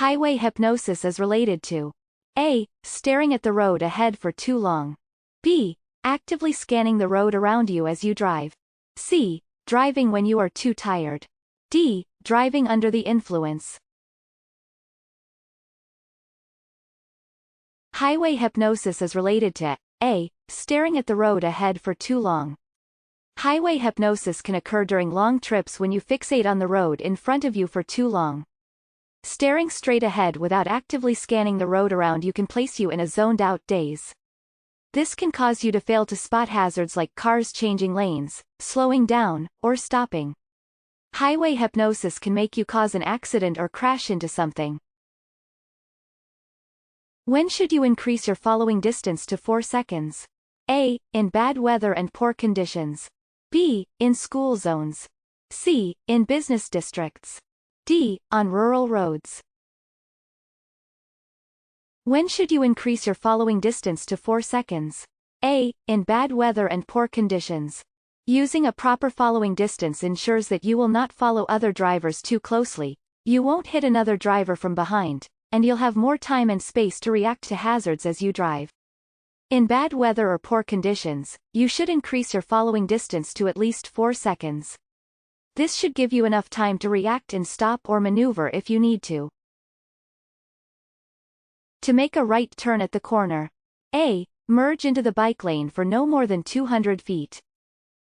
Highway hypnosis is related to A. Staring at the road ahead for too long. B. Actively scanning the road around you as you drive. C. Driving when you are too tired. D. Driving under the influence. Highway hypnosis is related to A. Staring at the road ahead for too long. Highway hypnosis can occur during long trips when you fixate on the road in front of you for too long. Staring straight ahead without actively scanning the road around you can place you in a zoned-out daze. This can cause you to fail to spot hazards like cars changing lanes, slowing down, or stopping. Highway hypnosis can make you cause an accident or crash into something. When should you increase your following distance to 4 seconds? A. In bad weather and poor conditions. B. In school zones. C. In business districts. D. On rural roads. When should you increase your following distance to 4 seconds? A. In bad weather and poor conditions. Using a proper following distance ensures that you will not follow other drivers too closely, you won't hit another driver from behind, and you'll have more time and space to react to hazards as you drive. In bad weather or poor conditions, you should increase your following distance to at least 4 seconds. This should give you enough time to react and stop or maneuver if you need to. To make a right turn at the corner. A. Merge into the bike lane for no more than 200 feet.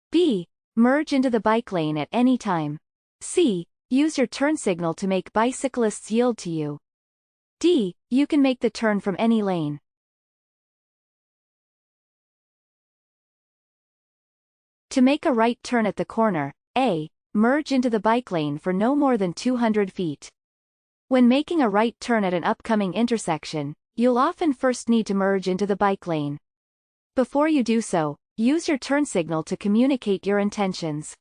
B. Merge into the bike lane at any time. C. Use your turn signal to make bicyclists yield to you. D. You can make the turn from any lane. To make a right turn at the corner. A. Merge into the bike lane for no more than 200 feet. When making a right turn at an upcoming intersection, you'll often first need to merge into the bike lane. Before you do so, use your turn signal to communicate your intentions.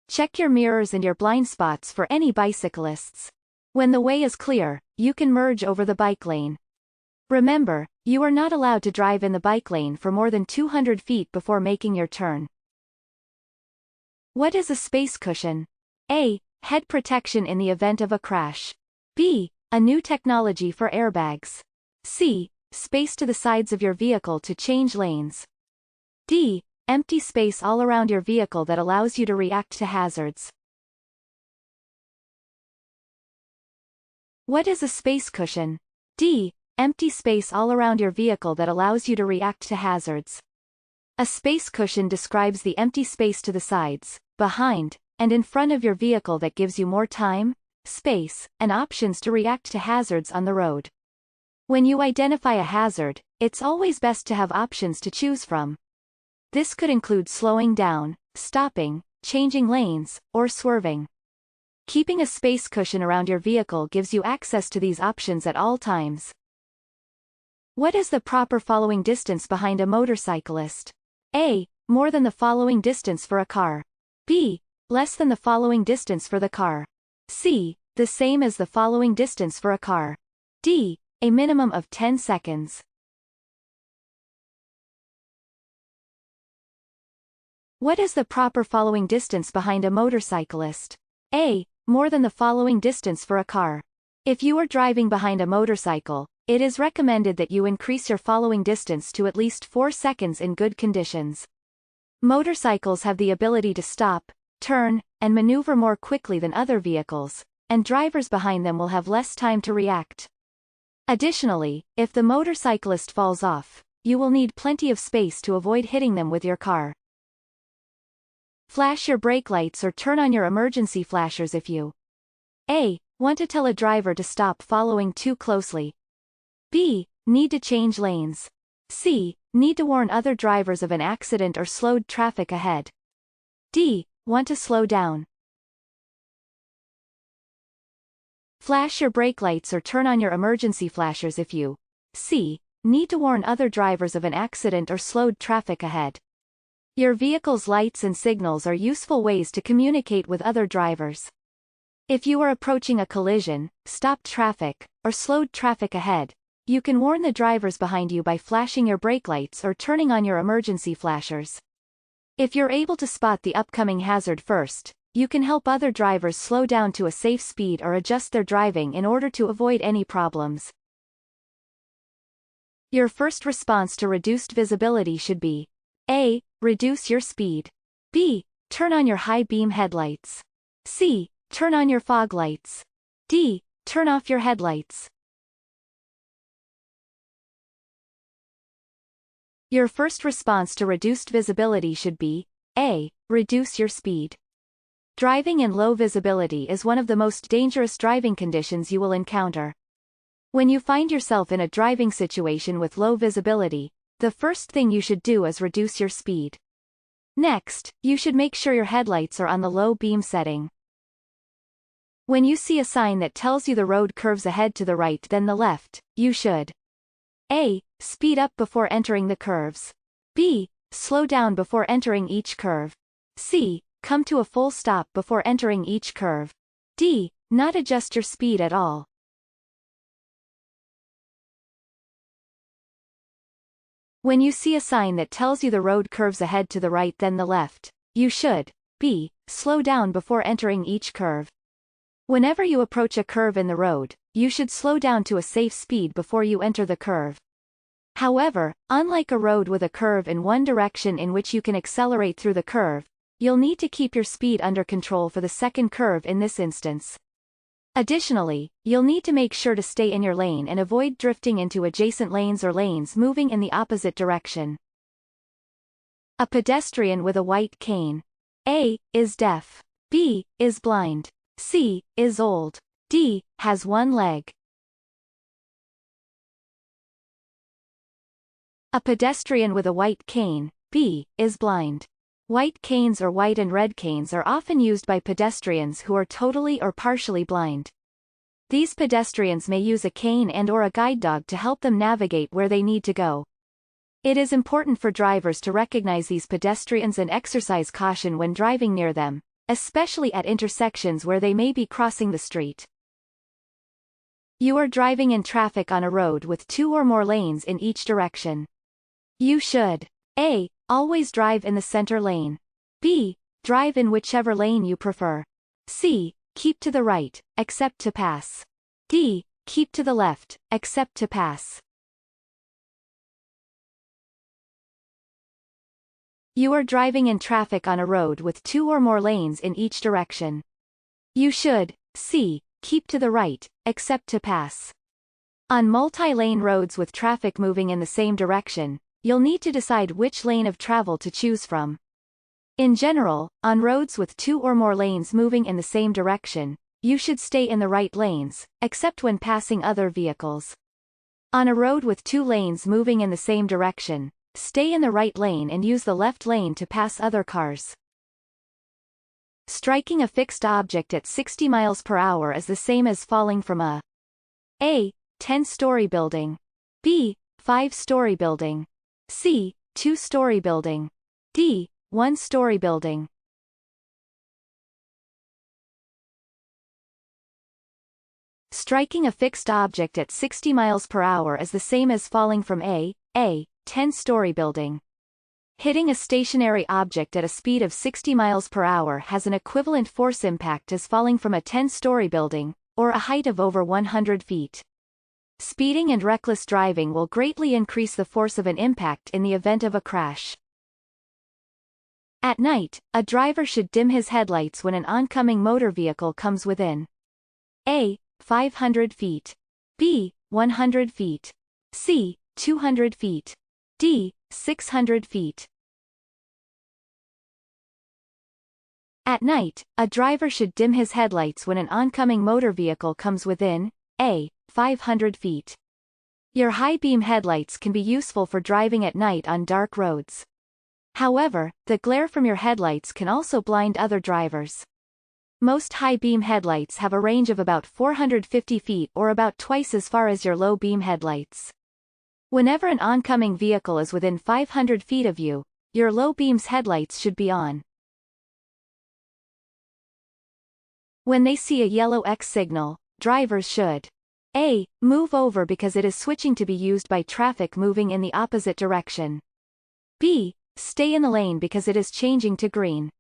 Check your mirrors and your blind spots for any bicyclists. When the way is clear, you can merge over the bike lane. Remember, you are not allowed to drive in the bike lane for more than 200 feet before making your turn. What is a space cushion? A. Head protection in the event of a crash. B. A new technology for airbags. C. Space to the sides of your vehicle to change lanes. D. Empty space all around your vehicle that allows you to react to hazards. What is a space cushion? D. Empty space all around your vehicle that allows you to react to hazards. A space cushion describes the empty space to the sides, behind, and in front of your vehicle that gives you more time, space, and options to react to hazards on the road. When you identify a hazard, it's always best to have options to choose from. This could include slowing down, stopping, changing lanes, or swerving. Keeping a space cushion around your vehicle gives you access to these options at all times. What is the proper following distance behind a motorcyclist? A. More than the following distance for a car. B. Less than the following distance for the car. C. The same as the following distance for a car. D. A minimum of 10 seconds. What is the proper following distance behind a motorcyclist? A. More than the following distance for a car. If you are driving behind a motorcycle, it is recommended that you increase your following distance to at least 4 seconds in good conditions. Motorcycles have the ability to stop, turn, and maneuver more quickly than other vehicles, and drivers behind them will have less time to react. Additionally, if the motorcyclist falls off, you will need plenty of space to avoid hitting them with your car. Flash your brake lights or turn on your emergency flashers if you A. Want to tell a driver to stop following too closely. B. Need to change lanes. C. Need to warn other drivers of an accident or slowed traffic ahead. D. Want to slow down. Flash your brake lights or turn on your emergency flashers if you C. Need to warn other drivers of an accident or slowed traffic ahead. Your vehicle's lights and signals are useful ways to communicate with other drivers. If you are approaching a collision, stopped traffic, or slowed traffic ahead, you can warn the drivers behind you by flashing your brake lights or turning on your emergency flashers. If you're able to spot the upcoming hazard first, you can help other drivers slow down to a safe speed or adjust their driving in order to avoid any problems. Your first response to reduced visibility should be A. Reduce your speed. B. Turn on your high beam headlights. C. Turn on your fog lights. D. Turn off your headlights. Your first response to reduced visibility should be A. Reduce your speed. Driving in low visibility is one of the most dangerous driving conditions you will encounter. When you find yourself in a driving situation with low visibility, the first thing you should do is reduce your speed. Next, you should make sure your headlights are on the low beam setting. When you see a sign that tells you the road curves ahead to the right then the left, you should A. Speed up before entering the curves. B. Slow down before entering each curve. C. Come to a full stop before entering each curve. D. Not adjust your speed at all. When you see a sign that tells you the road curves ahead to the right then the left, you should B. Slow down before entering each curve. Whenever you approach a curve in the road, you should slow down to a safe speed before you enter the curve. However, unlike a road with a curve in one direction in which you can accelerate through the curve, you'll need to keep your speed under control for the second curve in this instance. Additionally, you'll need to make sure to stay in your lane and avoid drifting into adjacent lanes or lanes moving in the opposite direction. A pedestrian with a white cane. A. Is deaf. B. Is blind. C. Is old. D. Has one leg. A pedestrian with a white cane. B. Is blind. White canes or white and red canes are often used by pedestrians who are totally or partially blind. These pedestrians may use a cane and/or a guide dog to help them navigate where they need to go. It is important for drivers to recognize these pedestrians and exercise caution when driving near them, especially at intersections where they may be crossing the street. You are driving in traffic on a road with 2 or more lanes in each direction. You should A. Always drive in the center lane. B. Drive in whichever lane you prefer. C. Keep to the right, except to pass. D. Keep to the left, except to pass. You are driving in traffic on a road with 2 or more lanes in each direction. You should C. Keep to the right, except to pass. On multi-lane roads with traffic moving in the same direction, you'll need to decide which lane of travel to choose from. In general, on roads with 2 or more lanes moving in the same direction, you should stay in the right lanes, except when passing other vehicles. On a road with 2 lanes moving in the same direction, stay in the right lane and use the left lane to pass other cars. Striking a fixed object at 60 miles per hour is the same as falling from a 10-story building. B. 5-story building. C. 2-story building. D. 1-story building. Striking a fixed object at 60 miles per hour is the same as falling from a 10-story building. Hitting a stationary object at a speed of 60 miles per hour has an equivalent force impact as falling from a 10-story building, or a height of over 100 feet. Speeding and reckless driving will greatly increase the force of an impact in the event of a crash. At night, a driver should dim his headlights when an oncoming motor vehicle comes within A. 500 feet. B. 100 feet. C. 200 feet. D. 600 feet. At night, a driver should dim his headlights when an oncoming motor vehicle comes within A. 500 feet. Your high-beam headlights can be useful for driving at night on dark roads. However, the glare from your headlights can also blind other drivers. Most high-beam headlights have a range of about 450 feet or about twice as far as your low-beam headlights. Whenever an oncoming vehicle is within 500 feet of you, your low beam's headlights should be on. When they see a yellow X signal, drivers should A. Move over because it is switching to be used by traffic moving in the opposite direction. B. Stay in the lane because it is changing to green.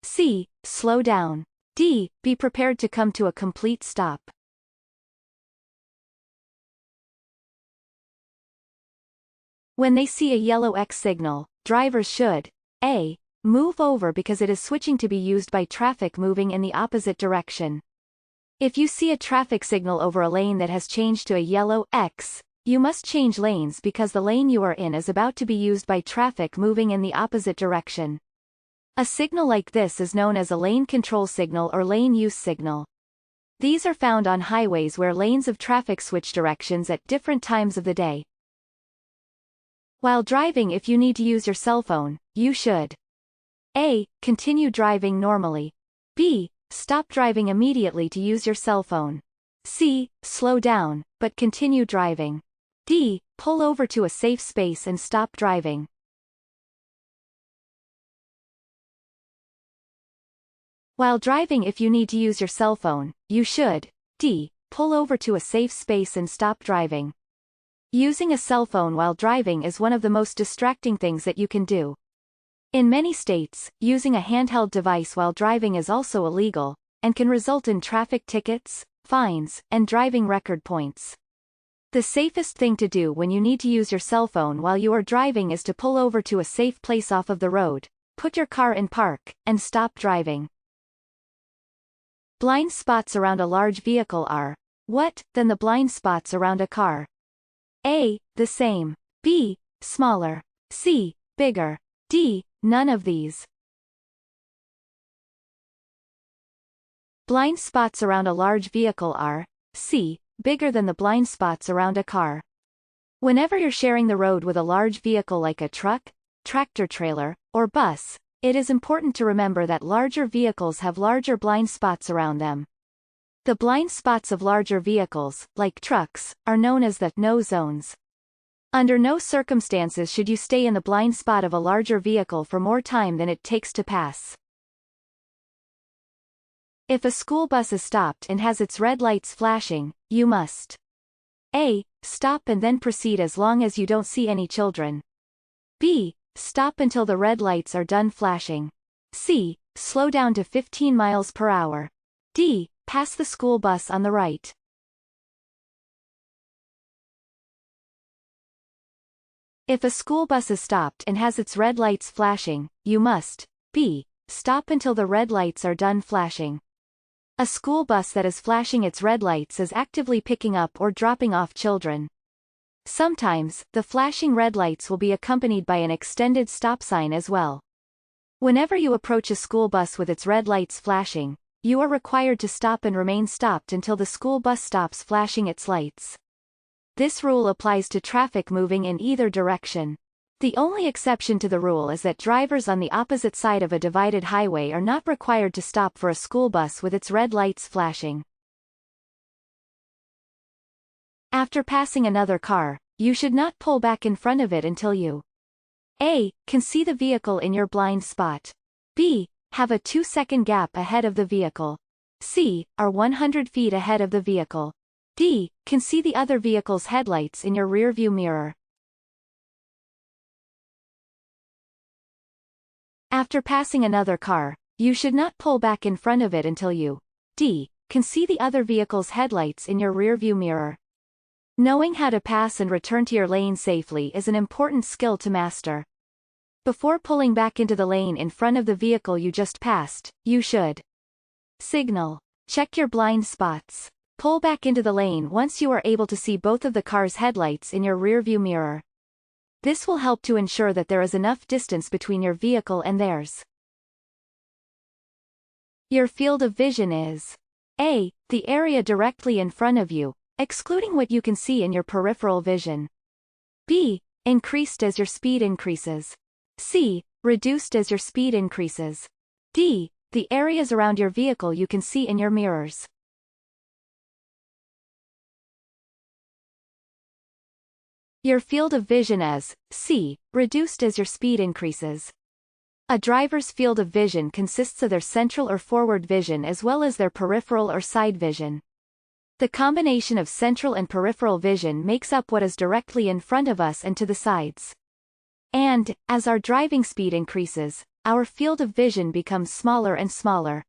C. Slow down. D. Be prepared to come to a complete stop. When they see a yellow X signal, drivers should A. Move over because it is switching to be used by traffic moving in the opposite direction. If you see a traffic signal over a lane that has changed to a yellow X, you must change lanes because the lane you are in is about to be used by traffic moving in the opposite direction. A signal like this is known as a lane control signal or lane use signal. These are found on highways where lanes of traffic switch directions at different times of the day. While driving, if you need to use your cell phone, you should A. Continue driving normally. B. Stop driving immediately to use your cell phone. C. Slow down, but continue driving. D. Pull over to a safe space and stop driving. While driving, if you need to use your cell phone, you should D. Pull over to a safe space and stop driving. Using a cell phone while driving is one of the most distracting things that you can do. In many states, using a handheld device while driving is also illegal, and can result in traffic tickets, fines, and driving record points. The safest thing to do when you need to use your cell phone while you are driving is to pull over to a safe place off of the road, put your car in park, and stop driving. Blind spots around a large vehicle are what than the blind spots around a car? A. The same. B. Smaller. C. Bigger. D. None of these. Blind spots around a large vehicle are C. Bigger than the blind spots around a car. Whenever you're sharing the road with a large vehicle like a truck, tractor-trailer, or bus, it is important to remember that larger vehicles have larger blind spots around them. The blind spots of larger vehicles, like trucks, are known as the no zones. Under no circumstances should you stay in the blind spot of a larger vehicle for more time than it takes to pass. If a school bus is stopped and has its red lights flashing, you must A. Stop and then proceed as long as you don't see any children. B. Stop until the red lights are done flashing. C. Slow down to 15 miles per hour. D. Pass the school bus on the right. If a school bus is stopped and has its red lights flashing, you must B. Stop until the red lights are done flashing. A school bus that is flashing its red lights is actively picking up or dropping off children. Sometimes, the flashing red lights will be accompanied by an extended stop sign as well. Whenever you approach a school bus with its red lights flashing, you are required to stop and remain stopped until the school bus stops flashing its lights. This rule applies to traffic moving in either direction. The only exception to the rule is that drivers on the opposite side of a divided highway are not required to stop for a school bus with its red lights flashing. After passing another car, you should not pull back in front of it until you A. Can see the vehicle in your blind spot. B. Have a 2-second gap ahead of the vehicle. C. Are 100 feet ahead of the vehicle. D. Can see the other vehicle's headlights in your rearview mirror. After passing another car, you should not pull back in front of it until you D. Can see the other vehicle's headlights in your rearview mirror. Knowing how to pass and return to your lane safely is an important skill to master. Before pulling back into the lane in front of the vehicle you just passed, you should signal. Check your blind spots. Pull back into the lane once you are able to see both of the car's headlights in your rearview mirror. This will help to ensure that there is enough distance between your vehicle and theirs. Your field of vision is A. The area directly in front of you, excluding what you can see in your peripheral vision. B. Increased as your speed increases. C. Reduced as your speed increases. D. The areas around your vehicle you can see in your mirrors. Your field of vision is C. Reduced as your speed increases. A driver's field of vision consists of their central or forward vision as well as their peripheral or side vision. The combination of central and peripheral vision makes up what is directly in front of us and to the sides. And, as our driving speed increases, our field of vision becomes smaller and smaller.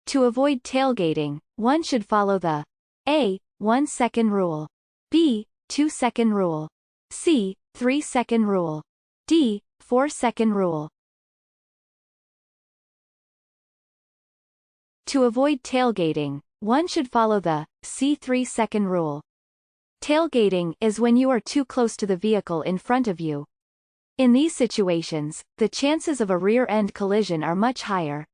To avoid tailgating, one should follow the A. 1-second rule, B. 2-second rule, C. 3-second rule, D. 4-second rule. To avoid tailgating, one should follow the C. 3-second rule. Tailgating is when you are too close to the vehicle in front of you. In these situations, the chances of a rear-end collision are much higher.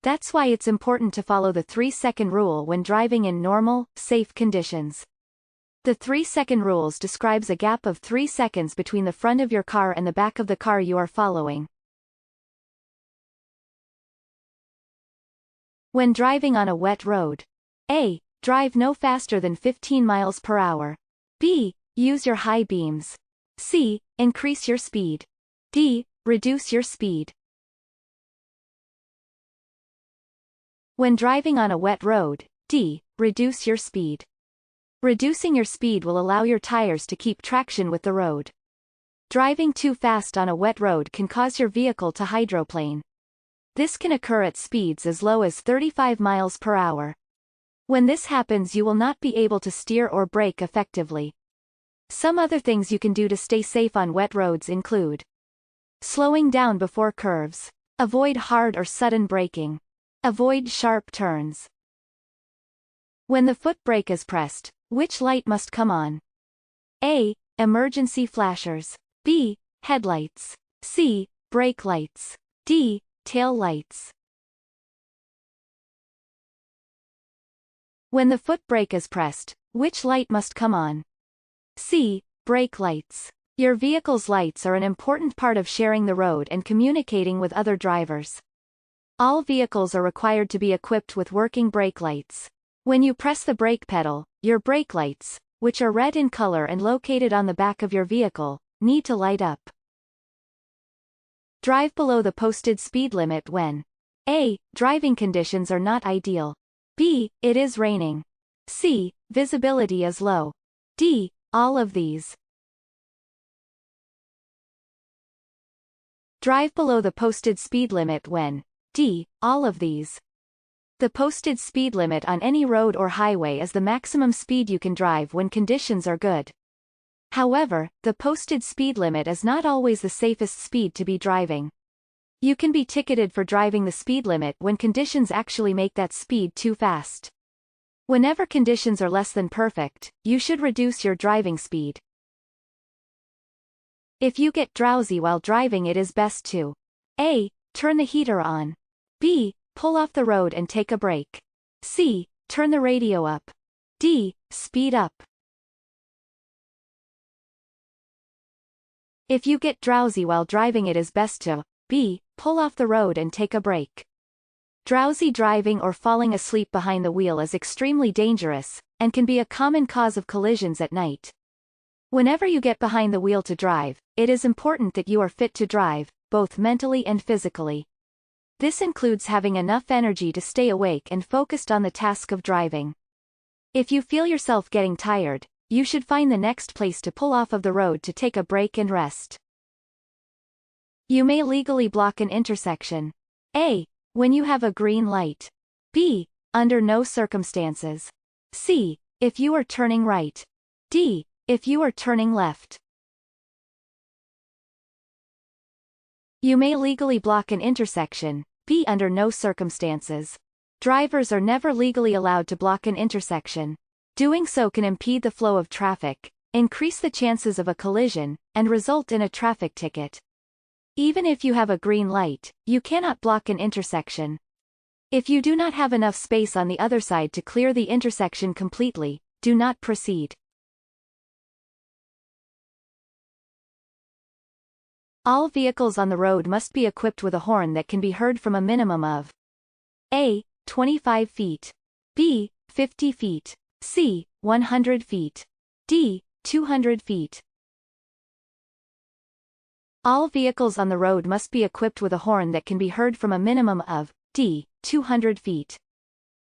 That's why it's important to follow the 3-second rule when driving in normal, safe conditions. The 3-second rules describes a gap of 3 seconds between the front of your car and the back of the car you are following. When driving on a wet road, A. Drive no faster than 15 miles per hour. B. Use your high beams. C. Increase your speed. D. Reduce your speed. When driving on a wet road, D. Reduce your speed. Reducing your speed will allow your tires to keep traction with the road. Driving too fast on a wet road can cause your vehicle to hydroplane. This can occur at speeds as low as 35 miles per hour. When this happens, you will not be able to steer or brake effectively. Some other things you can do to stay safe on wet roads include slowing down before curves, avoid hard or sudden braking, avoid sharp turns. When the foot brake is pressed, which light must come on? A. Emergency flashers. B. Headlights. C. Brake lights. D. Tail lights. When the foot brake is pressed, which light must come on? C. Brake lights. Your vehicle's lights are an important part of sharing the road and communicating with other drivers. All vehicles are required to be equipped with working brake lights. When you press the brake pedal, your brake lights, which are red in color and located on the back of your vehicle, need to light up. Drive below the posted speed limit when A. Driving conditions are not ideal. B. It is raining. C. Visibility is low. D. All of these. Drive below the posted speed limit when D. All of these. The posted speed limit on any road or highway is the maximum speed you can drive when conditions are good. However, the posted speed limit is not always the safest speed to be driving. You can be ticketed for driving the speed limit when conditions actually make that speed too fast. Whenever conditions are less than perfect, you should reduce your driving speed. If you get drowsy while driving, it is best to A. Turn the heater on. B. Pull off the road and take a break. C. Turn the radio up. D. Speed up. If you get drowsy while driving, it is best to B. Pull off the road and take a break. Drowsy driving or falling asleep behind the wheel is extremely dangerous, and can be a common cause of collisions at night. Whenever you get behind the wheel to drive, it is important that you are fit to drive, both mentally and physically. This includes having enough energy to stay awake and focused on the task of driving. If you feel yourself getting tired, you should find the next place to pull off of the road to take a break and rest. You may legally block an intersection. A. When you have a green light. B. Under no circumstances. C. If you are turning right. D. If you are turning left. You may legally block an intersection. B. Under no circumstances. Drivers are never legally allowed to block an intersection. Doing so can impede the flow of traffic, increase the chances of a collision, and result in a traffic ticket. Even if you have a green light, you cannot block an intersection. If you do not have enough space on the other side to clear the intersection completely, do not proceed. All vehicles on the road must be equipped with a horn that can be heard from a minimum of A. 25 feet. B. 50 feet. C. 100 feet. D. 200 feet. All vehicles on the road must be equipped with a horn that can be heard from a minimum of D. 200 feet.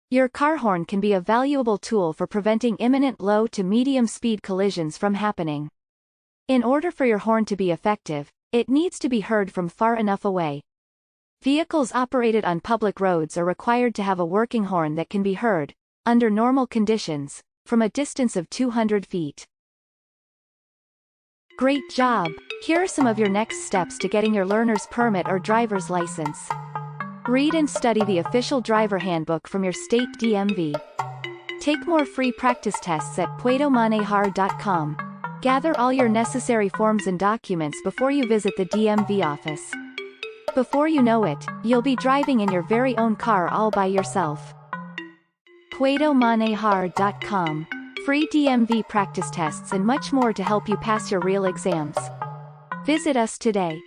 Your car horn can be a valuable tool for preventing imminent low to medium speed collisions from happening. In order for your horn to be effective, It needs to be heard from far enough away. Vehicles operated on public roads are required to have a working horn that can be heard, under normal conditions, from a distance of 200 feet. Great job! Here are some of your next steps to getting your learner's permit or driver's license. Read and study the official driver handbook from your state DMV. Take more free practice tests at puedomanejar.com. Gather all your necessary forms and documents before you visit the DMV office. Before you know it, you'll be driving in your very own car all by yourself. puedomanejar.com. Free DMV practice tests and much more to help you pass your real exams. Visit us today.